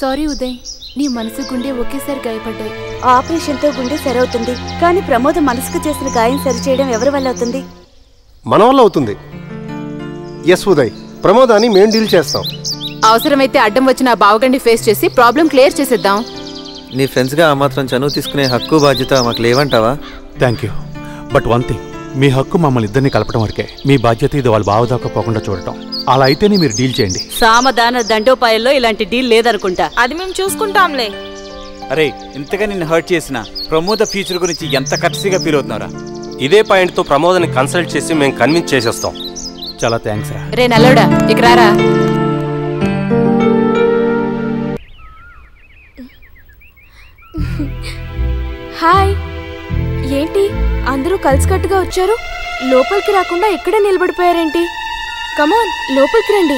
Sorry Uday, నీ మనసు గుండె ఒకేసారి గాయపడ్డాయి. ఆపరేషన్తో గుండె సరవుతుంది, కానీ ప్రమోద మనసుకు చేసిన గాయం సరిచేయడం ఎవరి వల్ల అవుతుంది? మన వల్ల అవుతుంది. ఎస్ ఉదయ్, ప్రమోదాన్ని మేం డీల్ చేస్తాం. అవసరమైతే అడ్డం వచ్చిన బావగండి ఫేస్ చేసి ప్రాబ్లం క్లియర్ చేసేద్దాం. నీ ఫ్రెండ్స్గా ఆ మాత్రం చనువు తీసుకునే హక్కు బాధ్యత మాకు లేవంటావా? Thank you, but one thing, మీ హక్కు మమ్మల్ని ఇద్దరిని కలపడం వరకే. మీ బాధ్యత ఇది వాళ్ళు బావదాకపోకుండా చూడటం. అలా అయితేనే మీరు డీల్ చేయండి. సామదాన దండోపాయంలో ఇలాంటి డీల్ లేదనుకుంటా. అది మేము చూసుకుంటాంలే. అరే, ఇంతగా నిన్ను హర్ట్ చేసిన ప్రమోద ఫ్యూచర్ గురించి ఎంత కర్సీగా ఫీల్ అవుతున్నారా? ఇదే పాయింట్తో ప్రమోదని కన్సల్ట్ చేసి మేము కన్విన్స్ చేసేస్తాం. చాలా థ్యాంక్స్ రా. రే నల్లోడా, ఇక రారా. హాయ్, ఏంటి అందరూ కలిసికట్టుగా వచ్చారు? లోపలికి రాకుండా ఇక్కడే నిలబడిపోయారేంటి? కమాన్, లోపలికి రండి.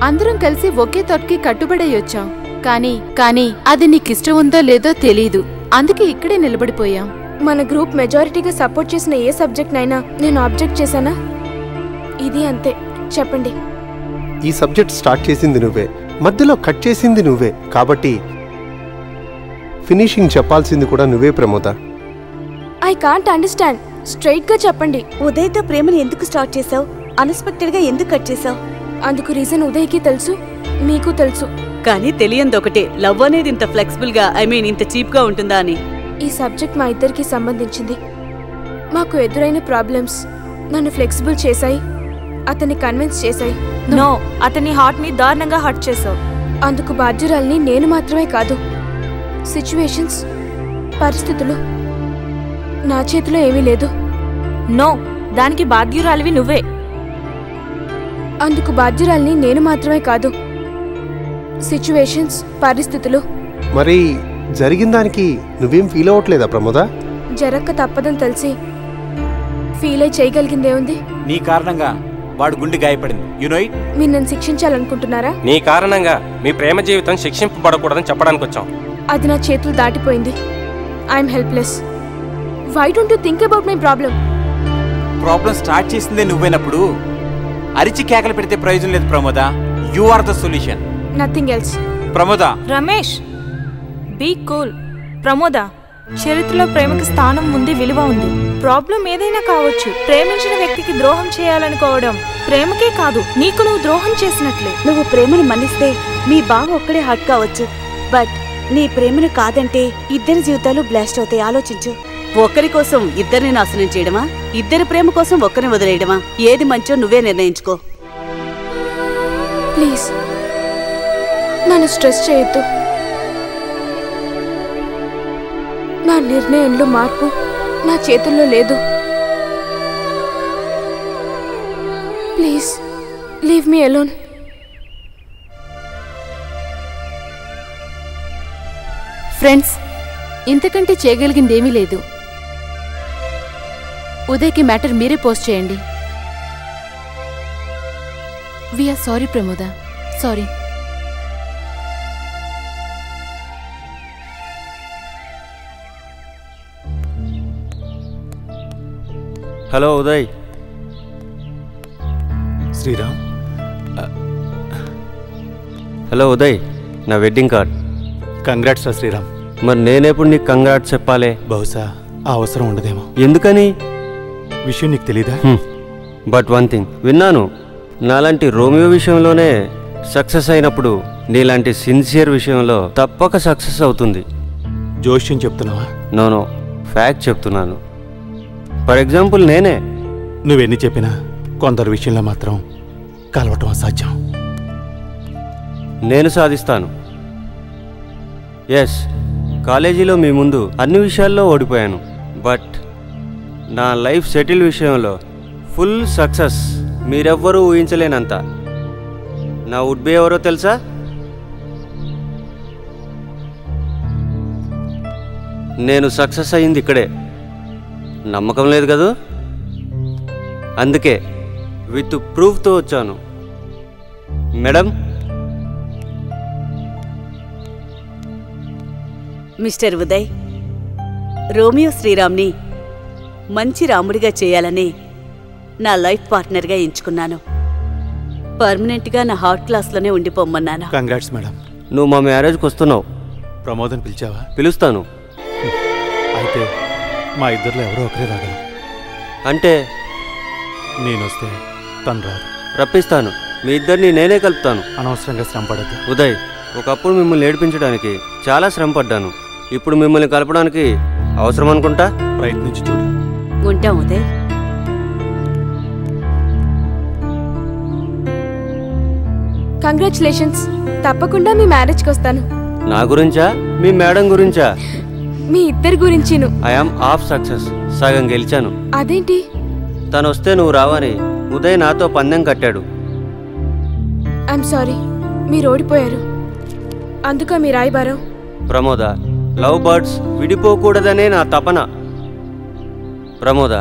అందరం కలిసి ఒకే తొట్కి కట్టుబడి వచ్చాం. కానీ అది నీకిష్టం ఉందో లేదో తెలీదు, అందుకే ఇక్కడే నిలబడిపోయాం. మన గ్రూప్ మెజారిటీగా సపోర్ట్ చేసిన ఏ సబ్జెక్ట్నైనా నేను ఆబ్జెక్ట్ చేశానా? ఇది అంతే. చెప్పండి. ఈ సబ్జెక్ట్ స్టార్ట్ చేసింది నువ్వే, మధ్యలో కట్ చేసింది నువ్వే, కాబట్టి ఫినిషింగ్ చెప్పాల్సింది కూడా నువ్వే Pramoda. I can't understand. Straight గా చెప్పండి. ఉదయ్తో ప్రేమను ఎందుకు స్టార్ట్ చేసావు? అన్ఎక్స్పెక్టెడ్ గా ఎందుకు కట్ చేసావు? అందుకు రీజన్ ఉదయ్కి తెలుసు, మీకు తెలుసు. కానీ తెలియందొకటే, లవ్ అనేది ఇంత ఫ్లెక్సిబుల్ గా, ఇంత చీప్ గా ఉంటుందా అని. ఈ సబ్జెక్ట్ మా ఇద్దరికి సంబంధించింది. మాకు ఎదురైన ప్రాబ్లమ్స్ నన్ను ఫ్లెక్సిబుల్ చేశాయి, అతన్ని కన్విన్స్ చేశాయి. నో, అతని హార్ట్ ని దారుణంగా హర్ట్ చేసావు. అందుకు బాధ్యురాల్ని నేను మాత్రమే కాదు, సిచ్యువేషన్స్, పరిస్థితులు. నా చేతిలో ఏమీ లేదు. నో, దానికి బాధ్యురాలివి నువ్వే. అందుకు బాధ్యురాల్ని నేను మాత్రమే కాదు, సిచ్యువేషన్స్, పరిస్థితులు. మరి జరిగిన దానికి నువ్వేం ఫీల్ అవ్వట్లేదా ప్రమోద? జరక్క తప్పదని తెలిసి ఫీల్ అయి చేయగలిగిందేముంది? నీ కారణంగా వాడు గుండె గాయపడింది. మీరు నన్ను శిక్షించాలనుకుంటున్నారా? నీ కారణంగా మీ ప్రేమ జీవితం శిక్షింపబడకూడదని చెప్పడానికి వచ్చాం. అది నా చేతులు దాటిపోయింది. I'm helpless. Why don't you think about my problem? Problem start చేసిందే నువ్వేనప్పుడు అరిచి కేకలు పెడితే ప్రయోజనం లేదు Pramoda. You are the solution, nothing else. Pramoda. Ramesh, be cool. Pramoda, చరిత్రలో ప్రేమకి స్థానం ఉంది, విలువ ఉంది. ప్రాబ్లం ఏదైనా కావచ్చు. ప్రేమించిన వ్యక్తికి ద్రోహం చేయాలనుకోవడం ప్రేమకే కాదు, నీకు నువ్వు ద్రోహం చేసినట్లే. నువ్వు ప్రేమను మన్నిస్తే మీ బావ ఒక్కడే హర్ట్ కావచ్చు, బట్ నీ ప్రేమను కాదంటే ఇద్దరి జీవితాలు బ్లాస్ట్ అవుతాయి. ఆలోచించు. ఒకరి కోసం ఇద్దరిని నాశనం చేయడమా, ఇద్దరి ప్రేమ కోసం ఒక్కరిని వదిలేయడమా? ఏది మంచో నువ్వే నిర్ణయించుకో. ప్లీజ్ నన్ను స్ట్రెస్ చేయొద్దు. నా నిర్ణయంలో మార్పు నా చేతుల్లో లేదు. Please leave me alone. Friends, ఇంతకంటే చేయగలిగిందేమీ లేదు. ఉదయ్కి మ్యాటర్ మీరే పోస్ట్ చేయండి. We are sorry Pramoda, sorry. Hello Uday. Sriram. Hello Uday, నా వెడ్డింగ్ కార్డ్. కంగ్రాట్స్ రా శ్రీరామ్. మరి నేనెప్పుడు నీకు కంగ్రాట్స్ చెప్పాలి? బహుశా ఆ అవసరం ఉండదేమో. ఎందుకని? విషయం నీకు తెలీదా? బట్ వన్ థింగ్ విన్నాను, నాలాంటి రోమియో విషయంలోనే సక్సెస్ అయినప్పుడు నీలాంటి సిన్సియర్ విషయంలో తప్పక సక్సెస్ అవుతుంది. జోష్యం చెప్తున్నావా? నో, ఫ్యాక్ట్ చెప్తున్నాను. ఫర్ ఎగ్జాంపుల్ నేనే. నువ్వెన్ని చెప్పినా కొందరు విషయంలో మాత్రం కలవటం అసాధ్యం. నేను సాధిస్తాను. ఎస్, కాలేజీలో మీ ముందు అన్ని విషయాల్లో ఓడిపోయాను, బట్ నా లైఫ్ సెటిల్ విషయంలో ఫుల్ సక్సెస్. మీరెవ్వరూ ఊహించలేనంత. నా వుడ్ బి ఎవరో తెలుసా? నేను సక్సెస్ అయ్యింది ఇక్కడే. నమ్మకం లేదు కదూ? అందుకే విత్ ప్రూఫ్తో వచ్చాను. మేడం. మిస్టర్ ఉదయ్, రోమియో శ్రీరామ్ని మంచి రాముడిగా చేయాలని నా లైఫ్ పార్ట్నర్గా ఎంచుకున్నాను. పర్మనెంట్గా నా హార్ట్ క్లాస్లోనే ఉండిపోమ్మన్నాను. Congrats madam. నువ్వు మా మ్యారేజ్కి వస్తున్నావు. ప్రమోదం పిలిచావా? పిలుస్తాను. అయితే మా ఇద్దరిలో ఎవరో ఒకరే రాగలరు. అంటే నేనొస్తే తను రాదు. రప్పిస్తాను. మీ ఇద్దరిని నేనే కలుపుతాను. అనవసరంగా శ్రమ పడద్దు. ఉదయ్, ఒకప్పుడు మిమ్మల్ని ఏడిపించడానికి చాలా శ్రమ పడ్డాను. ఇప్పుడు మిమ్మల్ని కలపడానికి అవసరం అనుకుంటా. ప్రయత్నించి చూడు. ఉంటాం ఉదయ్. కంగ్రాచులేషన్స్. తప్పకుండా మీ మ్యారేజ్కి వస్తాను. నా గురించా మీ మేడం గురించా? మీ ఇద్దరి గురించిను. I am half success. సగం గెలిచాను. అదేంటి? తను వస్తే నువ్వు రావని ఉదయ్ నాతో పందెం కట్టాడు. ఐఎమ్ సారీ, మీరు ఓడిపోయారు. అందుక మీ రాయబారం. ప్రమోద, లవ్ బర్డ్స్ విడిపోకూడదనే నా తపన. ప్రమోద,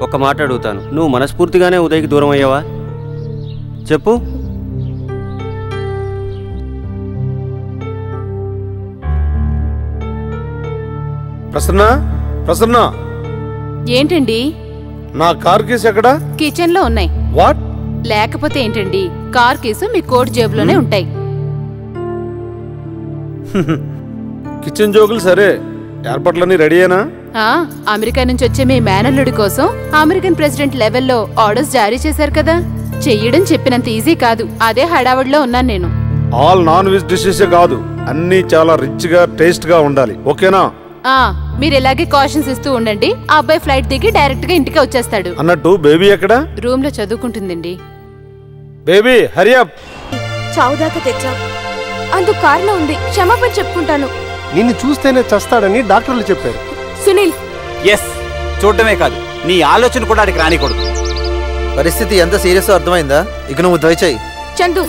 ఒక మాట అడుగుతాను. నువ్వు మనస్ఫూర్తిగానే ఉదయ్కి దూరం అయ్యావా? చెప్పు. ప్రసన్న, ప్రసన్న, ఏంటండి? నా కార్ కీస్ ఎక్కడా? కిచెన్ లో ఉన్నాయి. వాట్? లేకపోతే ఏంటండి, కార్ కేసు మీ కోట్ జేబులోనే ఉంటాయి. కిచెన్ జోకులు సరే, ఏర్పాట్లన్నీ రెడీయేనా? అమెరికా నుంచి వచ్చే మీ మేనల్లుడి కోసం అమెరికన్ ప్రెసిడెంట్ లెవెల్లో ఆర్డర్స్ జారీ చేశారు కదా. చెయ్యడం చెప్పినంత ఈజీ కాదు. అదే హడావుడిలో ఉన్నాను నేను. ఆల్ నాన్ వెజ్ డిషెస్ కాదు, అన్నీ చాలా రిచ్ గా టేస్ట్ గా ఉండాలి. ఓకేనా? మీరు ఇలాగే కాషన్స్ ఇస్తూ ఉండండి. ఆ అబ్బాయి ఫ్లైట్ దిగి డైరెక్ట్ గా ఇంటికి వచ్చేస్తాడు. అన్నట్టు బేబీ ఎక్కడా? రూమ్ లో చదువుకుంటుందండి. Baby Hari up. చావు దాకా తెచ్చా. అందుకు కారణం ఉంది. క్షమాపణ చెప్పుకుంటాను. నిన్ను చూస్తేనే చస్తాడని డాక్టర్లు చెప్పారు. సునీల్, ఎస్, చూడటమే కాదు నీ ఆలోచన కూడా అడిగి రానికూడదు. పరిస్థితి ఎంత సీరియస్ అర్థమైందా? ఇక నువ్వు దయచేయి. చందు,